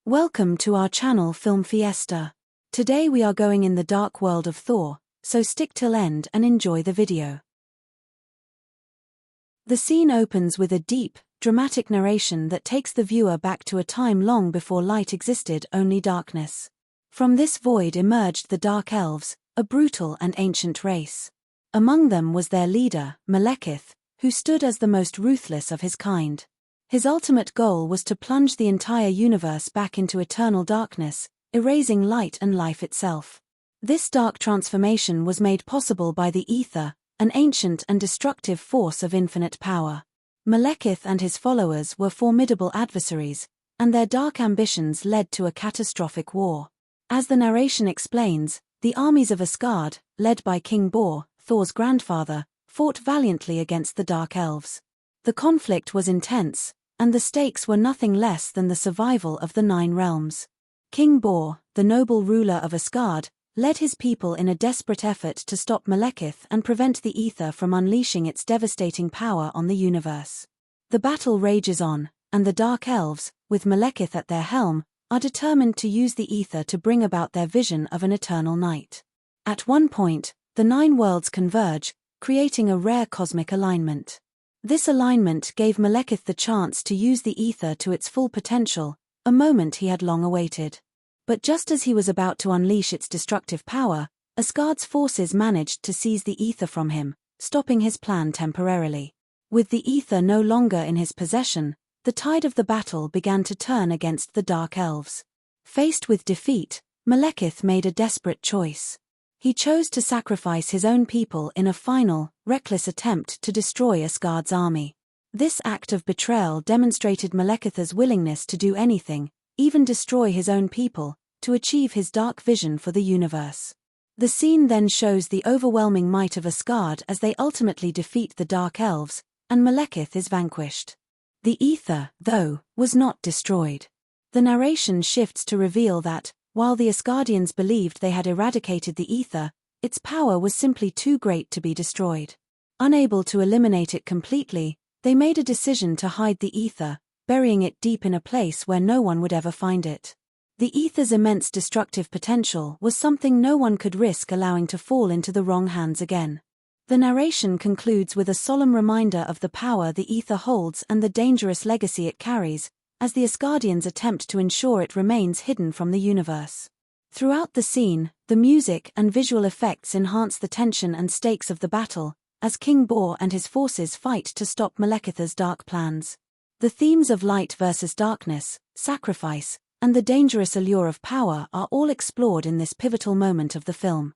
Welcome to our channel Film Fiesta. Today we are going in the dark world of Thor, so stick till end and enjoy the video. The scene opens with a deep, dramatic narration that takes the viewer back to a time long before light existed, only darkness. From this void emerged the Dark Elves, a brutal and ancient race. Among them was their leader, Malekith, who stood as the most ruthless of his kind. His ultimate goal was to plunge the entire universe back into eternal darkness, erasing light and life itself. This dark transformation was made possible by the Ether, an ancient and destructive force of infinite power. Malekith and his followers were formidable adversaries, and their dark ambitions led to a catastrophic war. As the narration explains, the armies of Asgard, led by King Bor, Thor's grandfather, fought valiantly against the Dark Elves. The conflict was intense, and the stakes were nothing less than the survival of the Nine Realms. King Bor, the noble ruler of Asgard, led his people in a desperate effort to stop Malekith and prevent the Ether from unleashing its devastating power on the universe. The battle rages on, and the Dark Elves, with Malekith at their helm, are determined to use the Ether to bring about their vision of an eternal night. At one point, the nine worlds converge, creating a rare cosmic alignment. This alignment gave Malekith the chance to use the Ether to its full potential, a moment he had long awaited. But just as he was about to unleash its destructive power, Asgard's forces managed to seize the Ether from him, stopping his plan temporarily. With the Ether no longer in his possession, the tide of the battle began to turn against the Dark Elves. Faced with defeat, Malekith made a desperate choice. He chose to sacrifice his own people in a final, reckless attempt to destroy Asgard's army. This act of betrayal demonstrated Malekith's willingness to do anything, even destroy his own people, to achieve his dark vision for the universe. The scene then shows the overwhelming might of Asgard as they ultimately defeat the Dark Elves, and Malekith is vanquished. The Ether, though, was not destroyed. The narration shifts to reveal that, while the Asgardians believed they had eradicated the Ether, its power was simply too great to be destroyed. Unable to eliminate it completely, they made a decision to hide the Ether, burying it deep in a place where no one would ever find it. The Ether's immense destructive potential was something no one could risk allowing to fall into the wrong hands again. The narration concludes with a solemn reminder of the power the Ether holds and the dangerous legacy it carries, as the Asgardians attempt to ensure it remains hidden from the universe. Throughout the scene, the music and visual effects enhance the tension and stakes of the battle, as King Bor and his forces fight to stop Malekith's dark plans. The themes of light versus darkness, sacrifice, and the dangerous allure of power are all explored in this pivotal moment of the film.